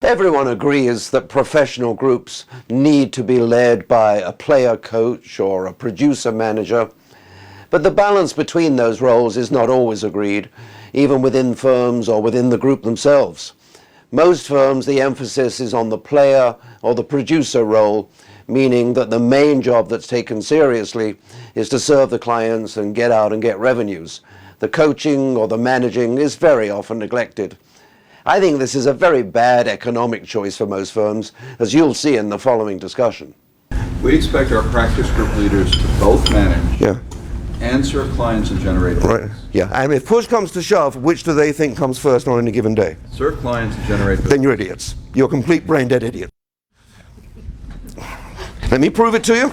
Everyone agrees that professional groups need to be led by a player coach or a producer manager, but the balance between those roles is not always agreed, even within firms or within the group themselves. Most firms, the emphasis is on the player or the producer role, meaning that the main job that's taken seriously is to serve the clients and get out and get revenues. The coaching or the managing is very often neglected. I think this is a very bad economic choice for most firms, as you'll see in the following discussion. We expect our practice group leaders to both manage and serve clients and generate business. Right. Yeah. And if push comes to shove, which do they think comes first on any given day? Serve clients and generate business. Then you're idiots. You're complete brain-dead idiots. Let me prove it to you.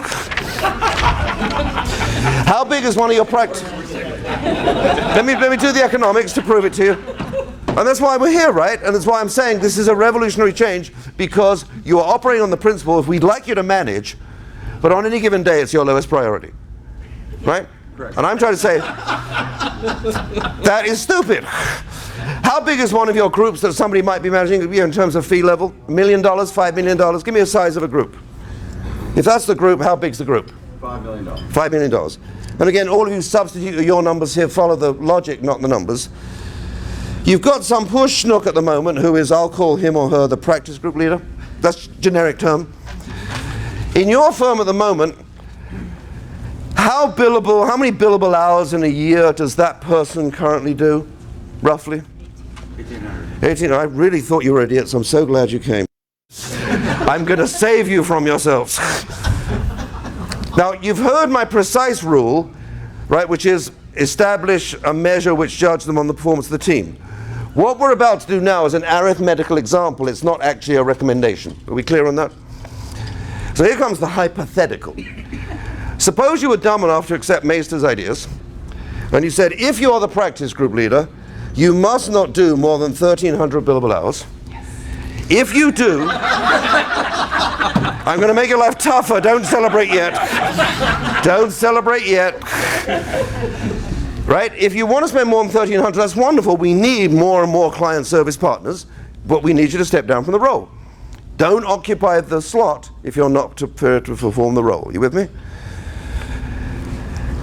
How big is one of your practice? Let me do the economics to prove it to you. And that's why we're here, right? And that's why I'm saying this is a revolutionary change, because you are operating on the principle of we'd like you to manage, but on any given day it's your lowest priority. Right? Correct. And I'm trying to say that is stupid. How big is one of your groups that somebody might be managing in terms of fee level? $1 million, $5 million? Give me a size of a group. If that's the group, how big's the group? $5 million. $5 million. And again, all of you substitute your numbers here, follow the logic, not the numbers. You've got some poor schnook at the moment who is, I'll call him or her the practice group leader. That's a generic term. In your firm at the moment, how many billable hours in a year does that person currently do, roughly? 1,800. 18. I really thought you were idiots. I'm so glad you came. I'm going to save you from yourselves. Now, you've heard my precise rule, right, which is establish a measure which judges them on the performance of the team. What we're about to do now is an arithmetical example. It's not actually a recommendation. Are we clear on that? So here comes the hypothetical. Suppose you were dumb enough to accept Meister's ideas, and you said, if you are the practice group leader, you must not do more than 1,300 billable hours. Yes. If you do, I'm going to make your life tougher. Don't celebrate yet. Don't celebrate yet. Right? If you want to spend more than 1,300, that's wonderful. We need more and more client service partners, but we need you to step down from the role. Don't occupy the slot if you're not prepared to perform the role. You with me?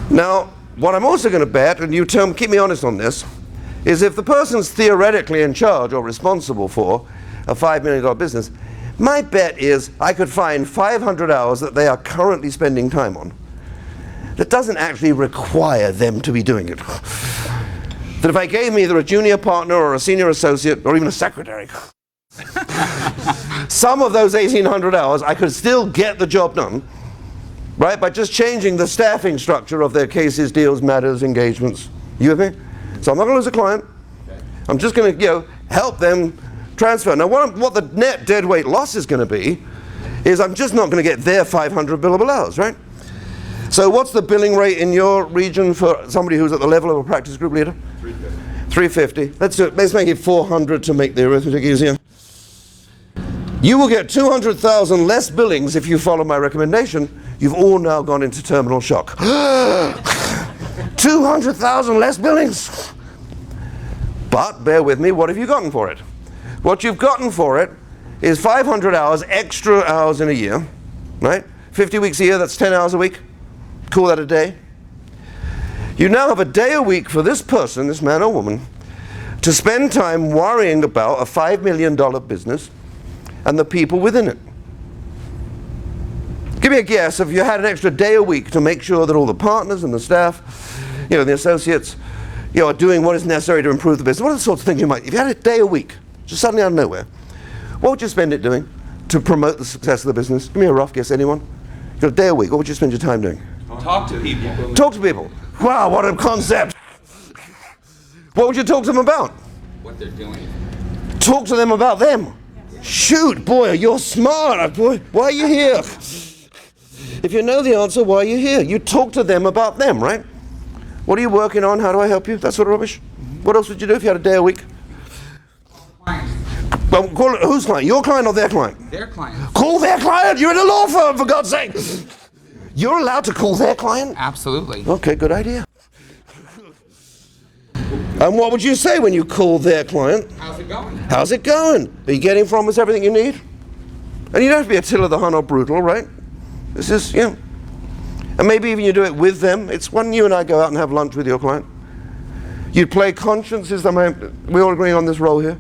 Now, what I'm also going to bet, and you keep me honest on this, is if the person's theoretically in charge or responsible for a $5 million business, my bet is I could find 500 hours that they are currently spending time on that doesn't actually require them to be doing it. That if I gave them either a junior partner or a senior associate or even a secretary, some of those 1,800 hours I could still get the job done, right, by just changing the staffing structure of their cases, deals, matters, engagements. You with me? So I'm not going to lose a client. Okay. I'm just going to help them transfer. Now what the net deadweight loss is going to be is I'm just not going to get their 500 billable hours, right? So what's the billing rate in your region for somebody who's at the level of a practice group leader? 350. 350. Let's do it. Let's make it 400 to make the arithmetic easier. You will get 200,000 less billings if you follow my recommendation. You've all now gone into terminal shock. 200,000 less billings. But bear with me, what have you gotten for it? What you've gotten for it is 500 hours, extra hours in a year, right? 50 weeks a year, that's 10 hours a week. Call that a day. You now have a day a week for this person, this man or woman, to spend time worrying about a $5 million business and the people within it. Give me a guess if you had an extra day a week to make sure that all the partners and the staff, the associates, are doing what is necessary to improve the business. What are the sorts of things you might, if you had a day a week, just suddenly out of nowhere, what would you spend it doing to promote the success of the business? Give me a rough guess, anyone? You've got a day a week, what would you spend your time doing? Talk to people. Talk to people. Wow, what a concept. What would you talk to them about? What they're doing. Talk to them about them. Shoot, boy, you're smart. Boy, why are you here? If you know the answer, why are you here? You talk to them about them, right? What are you working on? How do I help you? That sort of rubbish. What else would you do if you had a day a week? Well, call it, whose client? Your client or their client? Their client. Call their client? You're in a law firm, for God's sake. You're allowed to call their client? Absolutely. Okay, good idea. And what would you say when you call their client? How's it going? How's it going? Are you getting from us everything you need? And you don't have to be Attila the Hun or brutal, right? This is, you know. And maybe even you do it with them. It's when you and I go out and have lunch with your client. You'd play conscience, we all agree on this role here?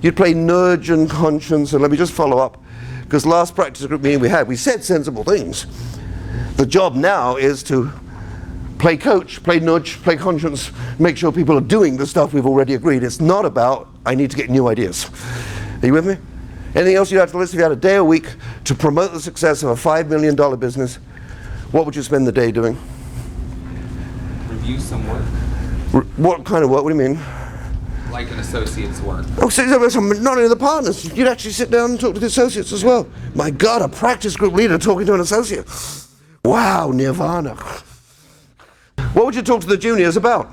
You'd play nudge and conscience, and let me just follow up, because last practice group meeting we said sensible things. The job now is to play coach, play nudge, play conscience, make sure people are doing the stuff we've already agreed. It's not about, I need to get new ideas. Are you with me? Anything else you'd have to list? If you had a day a week to promote the success of a $5 million business, what would you spend the day doing? Review some work. What kind of work? What do you mean? Like an associate's work. Oh, so not only the partners, you'd actually sit down and talk to the associates as well. My God, a practice group leader talking to an associate. Wow, nirvana. What would you talk to the juniors about?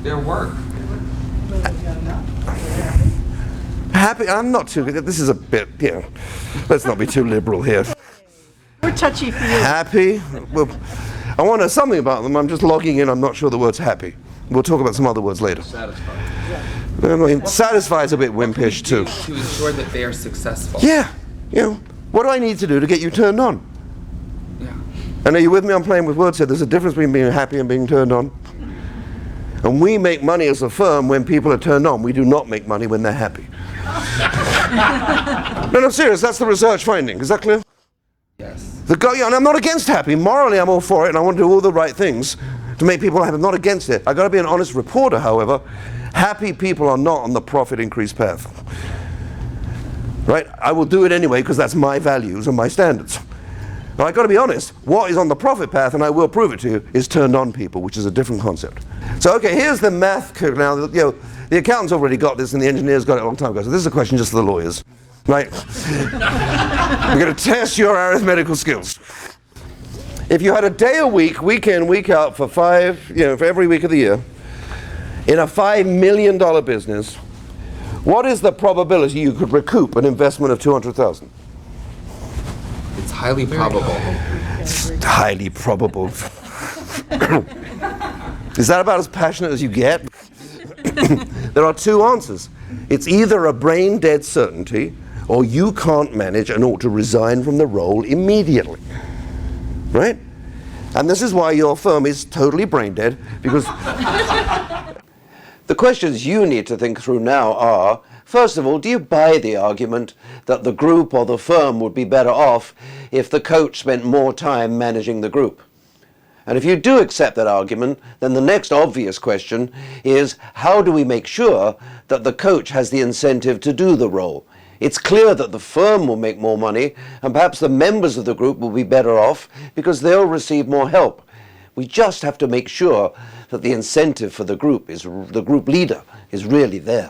Their work. Happy? I'm not too, this is a bit, you know, let's not be too liberal here. We're touchy for you. Happy? Well, I want to know something about them. I'm just logging in. I'm not sure the word's happy. We'll talk about some other words later. Satisfied. I mean, satisfies a bit wimpish too. To ensure that they are successful. Yeah, you know, what do I need to do to get you turned on? Yeah. And are you with me? I'm playing with words here. There's a difference between being happy and being turned on. And we make money as a firm when people are turned on. We do not make money when they're happy. No, I'm serious. That's the research finding. Is that clear? Yes. And I'm not against happy. Morally, I'm all for it, and I want to do all the right things to make people happy. I'm not against it. I've got to be an honest reporter, however. Happy people are not on the profit increase path. Right? I will do it anyway because that's my values and my standards. But I've got to be honest. What is on the profit path, and I will prove it to you, is turned on people, which is a different concept. So, okay, here's the math. Now, you know, the accountants already got this, and the engineers got it a long time ago. So this is a question just for the lawyers. Right? We're going to test your arithmetical skills. If you had a day a week, week in, week out, for for every week of the year, in a $5 million business, what is the probability you could recoup an investment of $200,000? It's highly probable. It's highly probable. Is that about as passionate as you get? There are two answers. It's either a brain-dead certainty, or you can't manage and ought to resign from the role immediately. Right? And this is why your firm is totally brain-dead, because the questions you need to think through now are, first of all, do you buy the argument that the group or the firm would be better off if the coach spent more time managing the group? And if you do accept that argument, then the next obvious question is, how do we make sure that the coach has the incentive to do the role? It's clear that the firm will make more money, and perhaps the members of the group will be better off because they'll receive more help. We just have to make sure that the incentive for the group leader is really there.